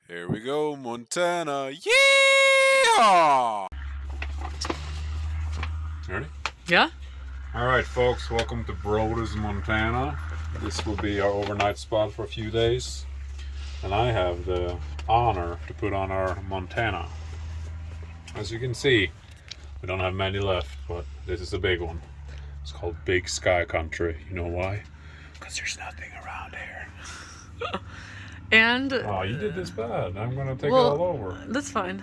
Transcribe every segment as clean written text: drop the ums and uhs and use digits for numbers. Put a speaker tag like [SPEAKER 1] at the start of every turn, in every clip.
[SPEAKER 1] Here we go, Montana. Yeehaw! Ready?
[SPEAKER 2] Yeah?
[SPEAKER 1] Alright, folks, welcome to Broda's, Montana. This will be our overnight spot for a few days. And I have the honor to put on our Montana. As you can see, we don't have many left, but this is a big one. It's called Big Sky Country. You know why? Because there's nothing around here.
[SPEAKER 2] And
[SPEAKER 1] oh, you did this bad. I'm gonna take it all over.
[SPEAKER 2] That's fine.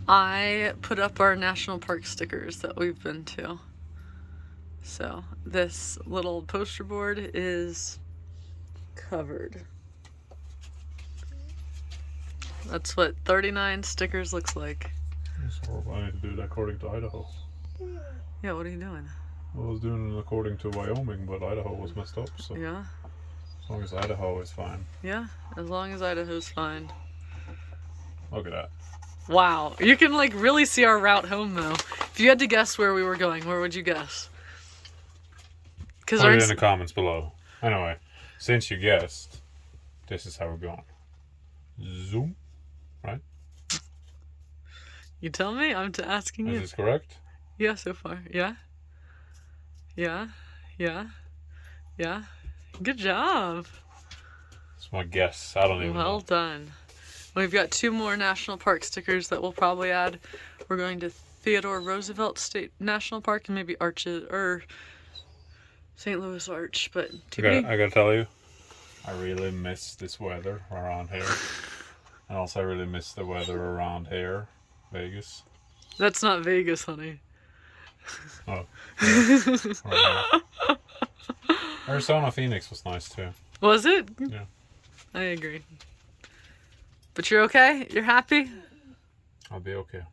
[SPEAKER 2] I put up our national park stickers that we've been to. So this little poster board is covered. That's what 39 stickers looks like.
[SPEAKER 1] So I need to do that according to Idaho.
[SPEAKER 2] Yeah, what are you doing?
[SPEAKER 1] Well, I was doing it according to Wyoming, but Idaho was messed up, so
[SPEAKER 2] Yeah.
[SPEAKER 1] as long as Idaho is fine.
[SPEAKER 2] Yeah, as long as Idaho's fine.
[SPEAKER 1] Look at that.
[SPEAKER 2] Wow, you can like really see our route home though. If you had to guess where we were going, where would you guess?
[SPEAKER 1] Put it in the comments below. Anyway, since you guessed, this is how we're going. Zoom, right?
[SPEAKER 2] You tell me, I'm asking you.
[SPEAKER 1] Is this correct?
[SPEAKER 2] Yeah, so far. Yeah. Yeah. Yeah. Yeah. Good job.
[SPEAKER 1] It's my guess. I don't even know.
[SPEAKER 2] Well done. We've got 2 more national park stickers that we'll probably add. We're going to Theodore Roosevelt State National Park and maybe Arches or St. Louis Arch, but
[SPEAKER 1] I gotta tell you, I really miss this weather around here. And also I really miss the weather around here, Vegas.
[SPEAKER 2] That's not Vegas, honey.
[SPEAKER 1] Oh. Yeah. Right. Arizona, Phoenix was nice too.
[SPEAKER 2] Was it?
[SPEAKER 1] Yeah.
[SPEAKER 2] I agree. But you're okay? You're happy?
[SPEAKER 1] I'll be okay.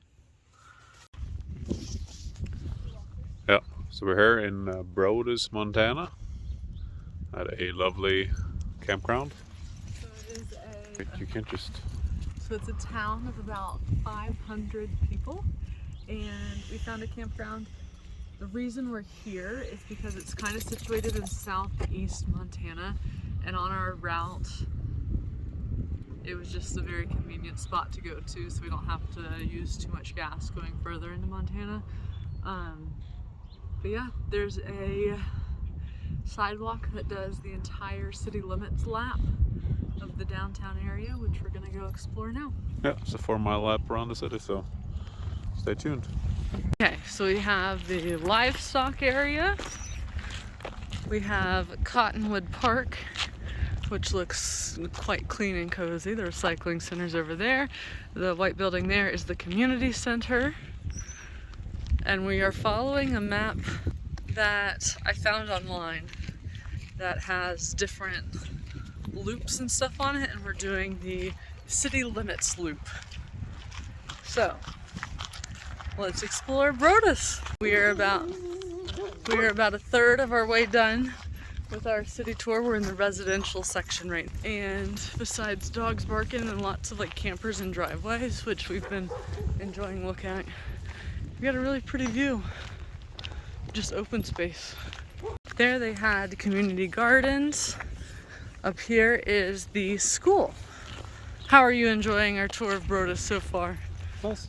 [SPEAKER 1] Yeah, so we're here in Broda's, Montana at a lovely campground.
[SPEAKER 2] So it is
[SPEAKER 1] You can't just...
[SPEAKER 2] So it's a town of about 500 people, and we found a campground. The reason we're here is because it's kind of situated in southeast Montana, and on our route it was just a very convenient spot to go to, so we don't have to use too much gas going further into Montana. But yeah, there's a sidewalk that does the entire city limits lap of the downtown area, which we're gonna go explore now.
[SPEAKER 1] Yeah, it's a 4-mile lap around the city, so stay tuned.
[SPEAKER 2] Okay, so we have the livestock area. We have Cottonwood Park, which looks quite clean and cozy. The recycling center's over there. The white building there is the community center. And we are following a map that I found online that has different loops and stuff on it, and we're doing the city limits loop. So let's explore Broda's. We are about a third of our way done with our city tour. We're in the residential section right now. And besides dogs barking and lots of like campers and driveways, which we've been enjoying looking at, we got a really pretty view. Just open space. There they had community gardens. Up here is the school. How are you enjoying our tour of Broda's so far?
[SPEAKER 1] Nice.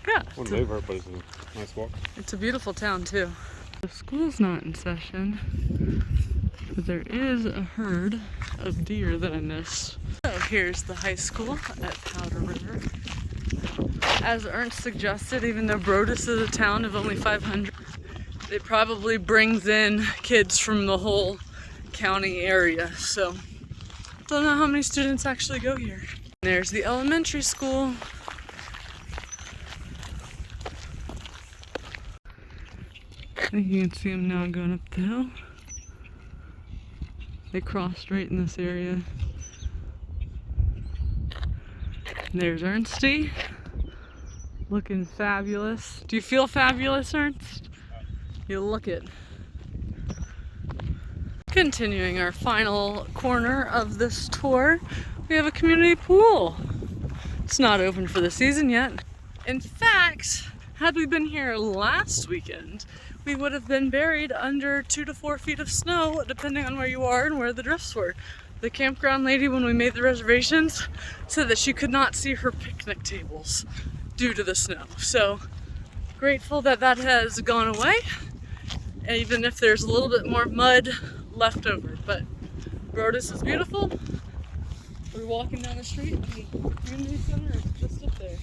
[SPEAKER 2] Yeah.
[SPEAKER 1] Wouldn't live here, but it's a nice walk.
[SPEAKER 2] It's a beautiful town too. The school's not in session, but there is a herd of deer that I missed. So here's the high school at Powder River. As Ernst suggested, even though Broda's is a town of only 500, it probably brings in kids from the whole county area. So don't know how many students actually go here. There's the elementary school. I think you can see them now going up the hill. They crossed right in this area. And there's Ernsty, looking fabulous. Do you feel fabulous, Ernst? You look it. Continuing our final corner of this tour, we have a community pool. It's not open for the season yet. In fact, had we been here last weekend, we would have been buried under 2 to 4 feet of snow, depending on where you are and where the drifts were. The campground lady, when we made the reservations, said that she could not see her picnic tables due to the snow. So grateful that that has gone away, even if there's a little bit more mud left over. But Brodus is beautiful. We're walking down the street and the community center is just up there.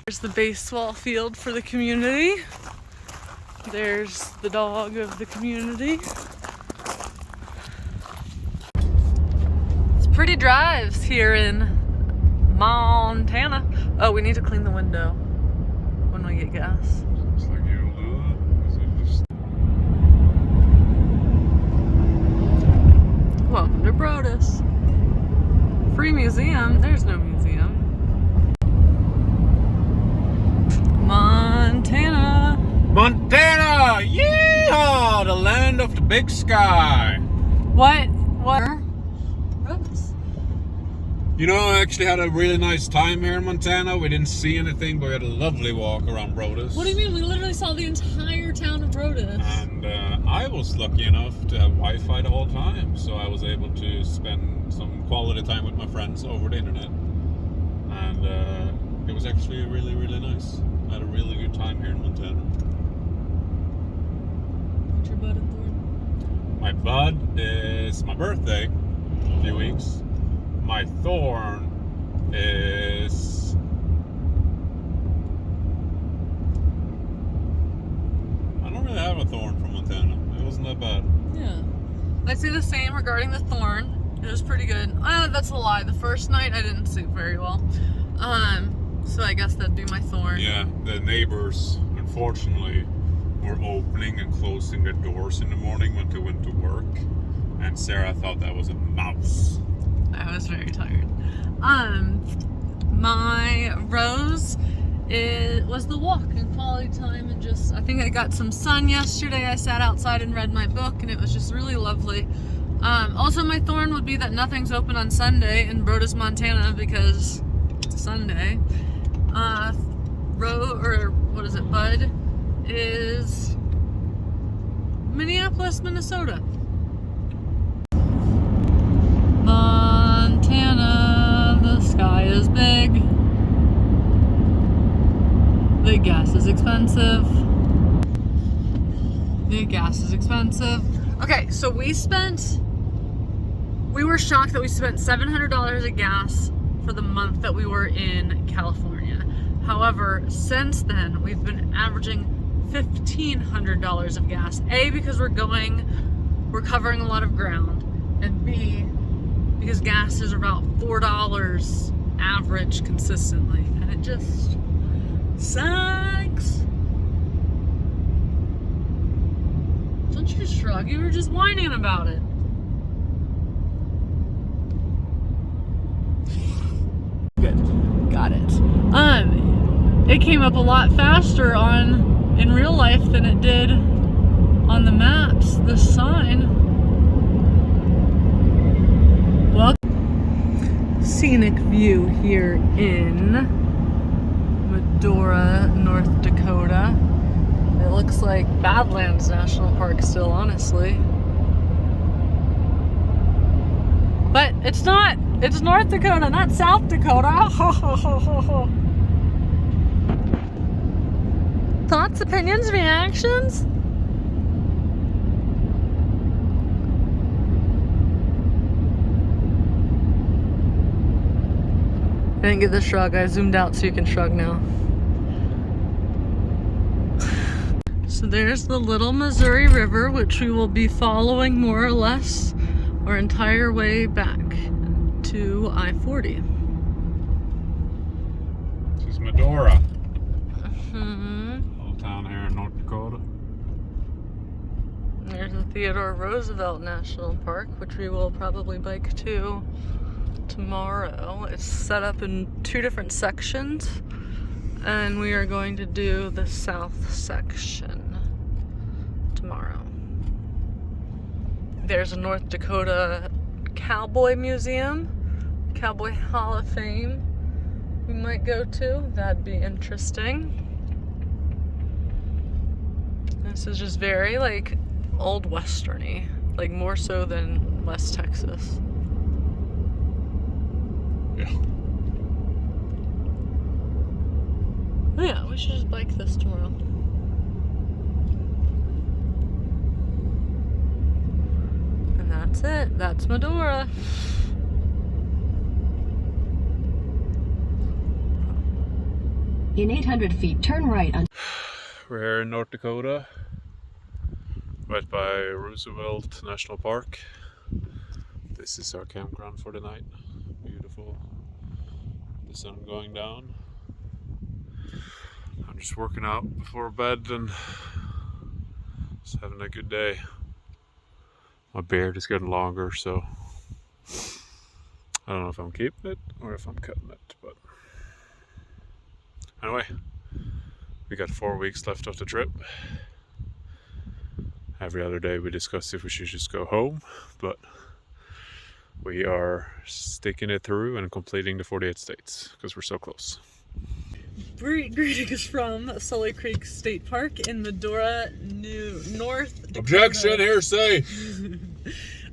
[SPEAKER 2] There's the baseball field for the community. There's the dog of the community. It's pretty drives here in Montana. Oh, we need to clean the window when we get gas.
[SPEAKER 1] Looks like you do it. Is it just...
[SPEAKER 2] Welcome to Brodus. Free museum. There's no museum. Montana.
[SPEAKER 1] Montana! Yeehaw! The land of the big sky.
[SPEAKER 2] What? Brodus.
[SPEAKER 1] You know, I actually had a really nice time here in Montana. We didn't see anything, but we had a lovely walk around Brodus.
[SPEAKER 2] What do you mean? We literally saw the entire town of Brodus.
[SPEAKER 1] And I was lucky enough to have Wi-Fi the whole time, so I was able to spend some quality time with my friends over the internet. And it was actually really, really nice. I had a really good time here in Montana.
[SPEAKER 2] What's your bud and thorn?
[SPEAKER 1] My bud is my birthday, in a few weeks. My thorn is... I don't really have a thorn from Montana. It wasn't that bad.
[SPEAKER 2] Yeah. I'd say the same regarding the thorn. It was pretty good. That's a lie. The first night I didn't sleep very well. So I guess that'd be my thorn.
[SPEAKER 1] Yeah, the neighbors, unfortunately, were opening and closing their doors in the morning when they went to work. And Sarah thought that was a mouse.
[SPEAKER 2] I was very tired. My rose, it was the walk and quality time, and just, I think I got some sun yesterday. I sat outside and read my book, and it was just really lovely. Also, my thorn would be that nothing's open on Sunday in Brodus, Montana, because it's Sunday. Bud is Minneapolis, Minnesota. Montana, the sky is big. The gas is expensive. Okay, so we were shocked that we spent $700 of gas for the month that we were in California. However, since then, we've been averaging $1,500 of gas. A, because we're covering a lot of ground, and B, because gas is about $4 average consistently, and it just sucks. Don't you shrug, you were just whining about it. Good, got it. It came up a lot faster in real life than it did on the maps, the sign. Well, scenic view here in Medora, North Dakota. It looks like Badlands National Park still, honestly. But it's not. It's North Dakota, not South Dakota. Thoughts, opinions, reactions? I didn't get the shrug. I zoomed out so you can shrug now. So there's the Little Missouri River, which we will be following more or less our entire way back to I-40.
[SPEAKER 1] This is Medora.
[SPEAKER 2] Mm-hmm.
[SPEAKER 1] Little town here in North Dakota.
[SPEAKER 2] There's the Theodore Roosevelt National Park, which we will probably bike to tomorrow. It's set up in 2 different sections, and we are going to do the south section tomorrow. There's a North Dakota Cowboy Museum, Cowboy Hall of Fame we might go to. That'd be interesting. This is just very like old westerny, Like more so than West Texas.
[SPEAKER 1] Yeah.
[SPEAKER 2] Oh yeah, we should just bike this tomorrow. And that's it. That's Medora.
[SPEAKER 3] In 800 feet, turn right on.
[SPEAKER 1] We're here in North Dakota, right by Roosevelt National Park. This is our campground for the night. Beautiful. The sun going down. I'm just working out before bed and just having a good day. My beard is getting longer, so I don't know if I'm keeping it or if I'm cutting it, but anyway, we got 4 weeks left of the trip. Every other day we discuss if we should just go home, but we are sticking it through and completing the 48 states because we're so close.
[SPEAKER 2] Greetings from Sully Creek State Park in Medora, North Dakota.
[SPEAKER 1] Objection, hearsay!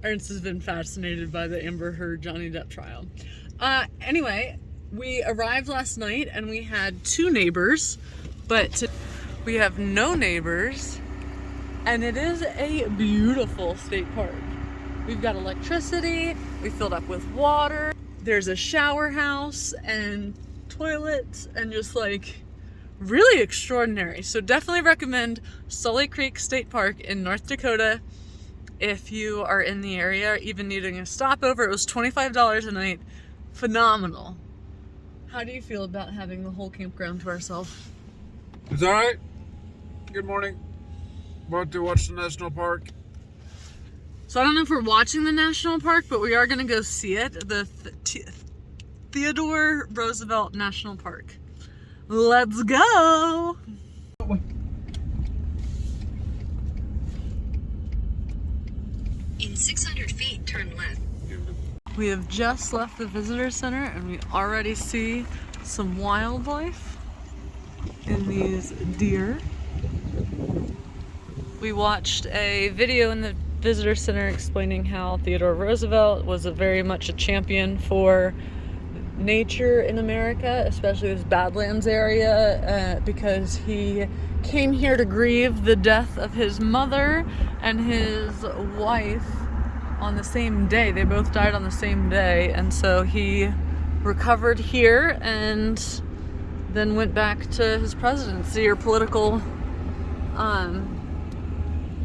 [SPEAKER 2] Ernst has been fascinated by the Amber Heard Johnny Depp trial. Anyway, we arrived last night and we had 2 neighbors, but we have no neighbors, and it is a beautiful state park. We've got electricity, we filled up with water, there's a shower house and toilets, and just like really extraordinary. So definitely recommend Sully Creek State Park in North Dakota if you are in the area, even needing a stopover. It was $25 a night. Phenomenal. How do you feel about having the whole campground to ourselves?
[SPEAKER 1] It's alright. Good morning. About to watch the national park.
[SPEAKER 2] So I don't know if we're watching the national park, but we are going to go see it. The Theodore Roosevelt National Park. Let's go!
[SPEAKER 3] In 600 feet, turn left.
[SPEAKER 2] We have just left the visitor center and we already see some wildlife in these deer. We watched a video in the visitor center explaining how Theodore Roosevelt was very much a champion for nature in America, especially this Badlands area, because he came here to grieve the death of his mother and his wife on the same day. They both died on the same day, and so he recovered here and then went back to his presidency or political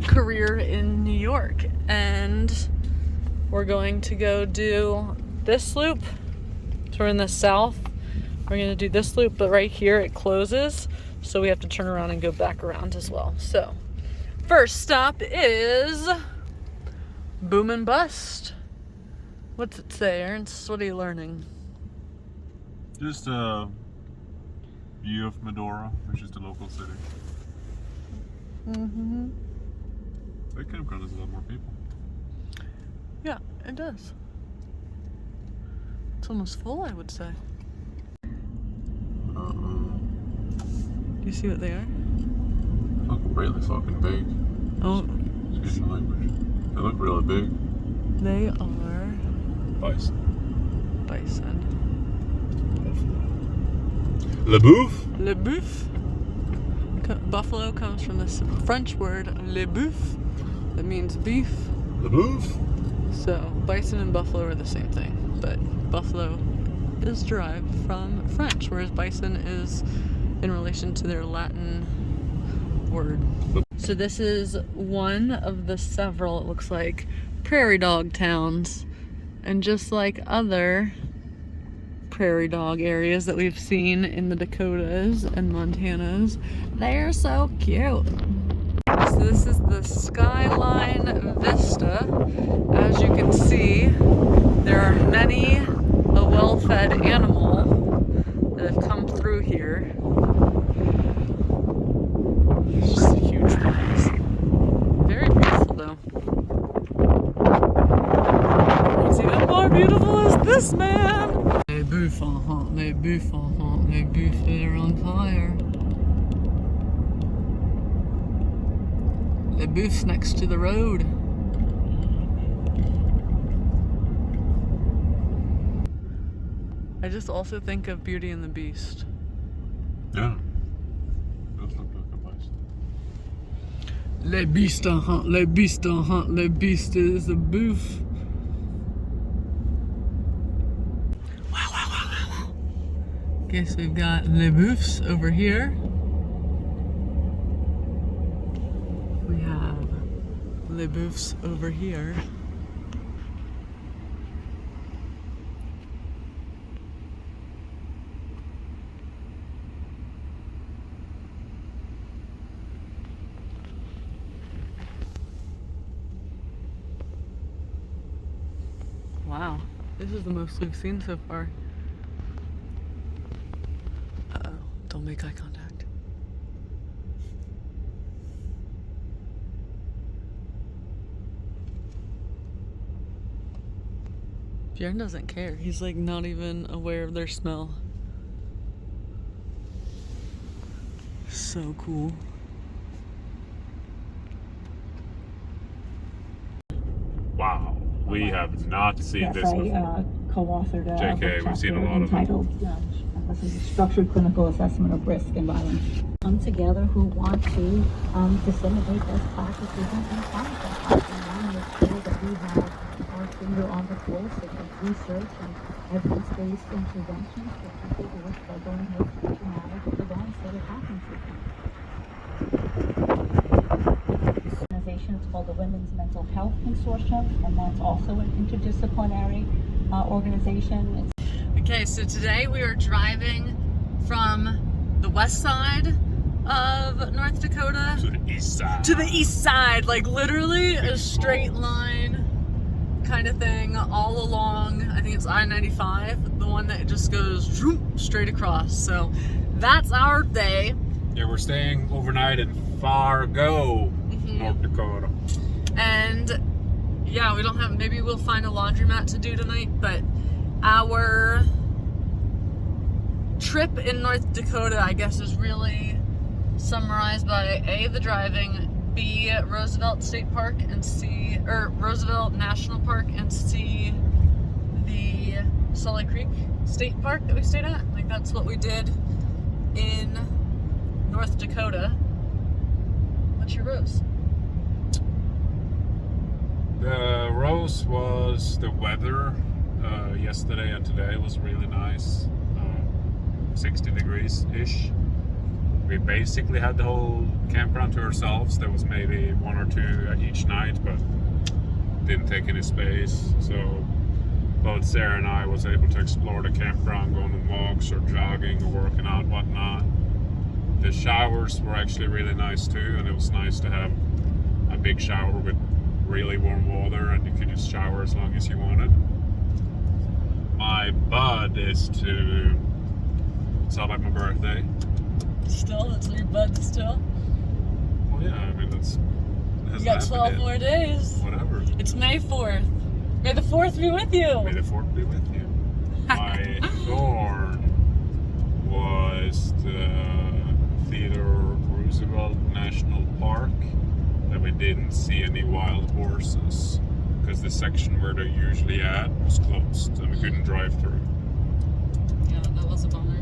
[SPEAKER 2] career in New York. And we're going to go do this loop. So we're in the south. We're going to do this loop, but right here it closes, so we have to turn around and go back around as well. So first stop is Boom and Bust. What's it say, Ernst? What are you learning?
[SPEAKER 1] Just a view of Medora, which is the local city.
[SPEAKER 2] Mm-hmm.
[SPEAKER 1] That campground has a lot more people.
[SPEAKER 2] Yeah, it does. It's almost full, I would say. Do you see what they are?
[SPEAKER 1] They look really fucking big.
[SPEAKER 2] Oh.
[SPEAKER 1] Excuse my language. They look really big.
[SPEAKER 2] They are
[SPEAKER 1] Bison. Le Boeuf?
[SPEAKER 2] Le Boeuf. Buffalo comes from the French word le boeuf, that means beef.
[SPEAKER 1] Le Boeuf?
[SPEAKER 2] So bison and buffalo are the same thing, but buffalo is derived from French, whereas bison is in relation to their Latin word. So this is one of the several, it looks like, prairie dog towns. And just like other prairie dog areas that we've seen in the Dakotas and Montanas, they're so cute. So this is the skyline vista. As you can see, there are many a well-fed animal that have come through here. It's just a huge place. Very beautiful though. What's even more beautiful is this man. Les bœufs, les bœufs, les bœufs, they're on fire. The booth's next to the road. I just also think of Beauty and the Beast.
[SPEAKER 1] Yeah. Does look like a place.
[SPEAKER 2] Les Beasts en hunt, les Beasts en hunt, les Beasts is a booth. Wow, wow, wow, wow, wow. Okay, so we've got Les Bouffs over here. We have Les Bouffs over here. Wow, this is the most we've seen so far. Uh-oh, don't make eye contact. Bjorn doesn't care. He's like not even aware of their smell. So cool.
[SPEAKER 1] Wow. We have not seen this
[SPEAKER 4] I
[SPEAKER 1] before.
[SPEAKER 4] co-authored a
[SPEAKER 1] JK,
[SPEAKER 4] book
[SPEAKER 1] we've seen a
[SPEAKER 4] chapter
[SPEAKER 1] lot of it.
[SPEAKER 4] entitled this is a Structured Clinical Assessment of Risk and Violence. Come together who want to disseminate best practices and find best practices. We want to make sure that we have our finger on the pulse of research and evidence-based interventions for people who are struggling with traumatic events that have happened to them. Organization. It's called the Women's Mental Health Consortium, and that's also an interdisciplinary organization.
[SPEAKER 2] Okay, so today we are driving from the west side of North Dakota
[SPEAKER 1] To the east side.
[SPEAKER 2] to the east side, like literally a straight line kind of thing all along. I think it's I-95, the one that just goes straight across. So that's our day.
[SPEAKER 1] Yeah, we're staying overnight in Fargo, North Dakota.
[SPEAKER 2] And yeah, we don't have, maybe we'll find a laundromat to do tonight, but our trip in North Dakota, I guess, is really summarized by A, the driving, B, Roosevelt State Park and C, or Roosevelt National Park, and C, the Salt Lake Creek State Park that we stayed at. Like, that's what we did in North Dakota. What's your rose?
[SPEAKER 1] The rose was the weather. Yesterday and today was really nice. 60 degrees-ish. We basically had the whole campground to ourselves. There was maybe one or two each night, but didn't take any space. So both Sarah and I was able to explore the campground, going on walks or jogging or working out, whatnot. The showers were actually really nice too, and it was nice to have a big shower with really warm water, and you could just shower as long as you wanted. My bud is to celebrate my birthday.
[SPEAKER 2] Still? That's your bud still?
[SPEAKER 1] Well, yeah, I mean, that's...
[SPEAKER 2] You got 12 more days.
[SPEAKER 1] Whatever.
[SPEAKER 2] It's May 4th. May the 4th be with you.
[SPEAKER 1] May the 4th be with you. My thorn was the Theodore Roosevelt National Park, that we didn't see any wild horses because the section where they're usually at was closed and we couldn't drive through.
[SPEAKER 2] Yeah, that was a bummer.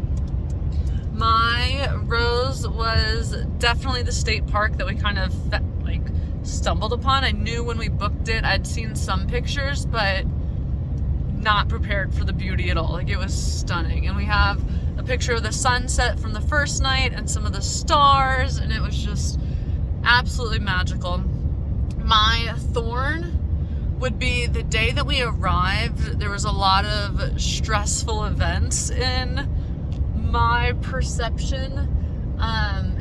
[SPEAKER 2] My rose was definitely the state park that we kind of like stumbled upon. I knew when we booked it, I'd seen some pictures, but not prepared for the beauty at all. Like, it was stunning. And we have a picture of the sunset from the first night and some of the stars, and it was just absolutely magical. My thorn would be the day that we arrived. There was a lot of stressful events in my perception,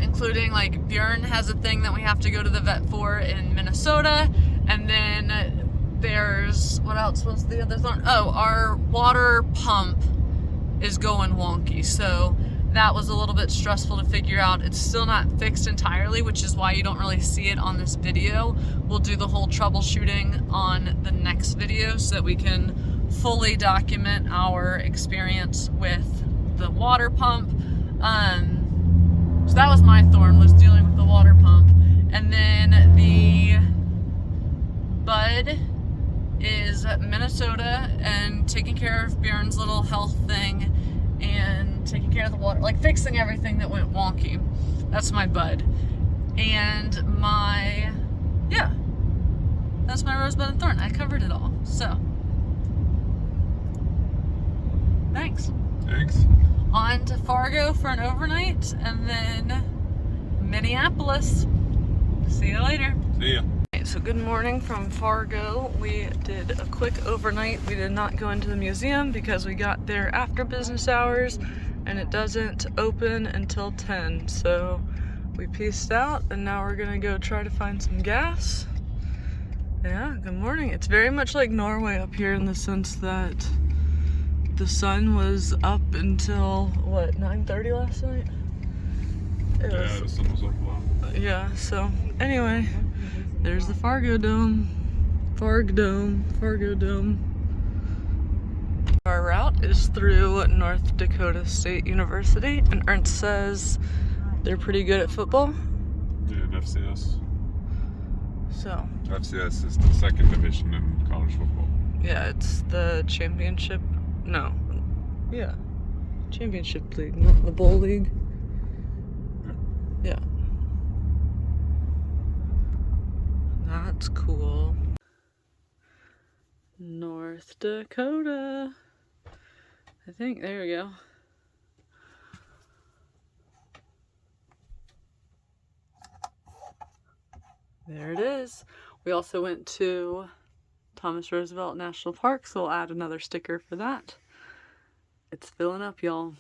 [SPEAKER 2] including like Bjorn has a thing that we have to go to the vet for in Minnesota, and then there's, what else was the other thorn? Oh, our water pump is going wonky, so that was a little bit stressful to figure out. It's still not fixed entirely, which is why you don't really see it on this video. We'll do the whole troubleshooting on the next video so that we can fully document our experience with the water pump. So that was my thorn, was dealing with the water pump. And then the bud is Minnesota and taking care of Bjorn's little health thing and taking care of the water, like fixing everything that went wonky. That's my bud. And my, yeah, that's my rosebud and thorn. I covered it all. So, thanks.
[SPEAKER 1] Thanks.
[SPEAKER 2] On to Fargo for an overnight and then Minneapolis. See you later.
[SPEAKER 1] See ya.
[SPEAKER 2] Okay, so good morning from Fargo. We did a quick overnight. We did not go into the museum because we got there after business hours and it doesn't open until 10. So we peaced out and now we're gonna go try to find some gas. Yeah, good morning. It's very much like Norway up here in the sense that the sun was up until, what, 9:30 last night?
[SPEAKER 1] Yeah, the sun was up a lot.
[SPEAKER 2] Yeah, so anyway, there's the Fargo Dome. Fargo Dome. Our route is through North Dakota State University, and Ernst says they're pretty good at football.
[SPEAKER 1] Yeah, and FCS.
[SPEAKER 2] So,
[SPEAKER 1] FCS is the second division in college football.
[SPEAKER 2] yeah, it's the championship. No. Yeah. Championship league, not the bowl league. Yeah. That's cool. North Dakota. I think, there we go. There it is. We also went to Thomas Roosevelt National Park, so we'll add another sticker for that. It's filling up, y'all.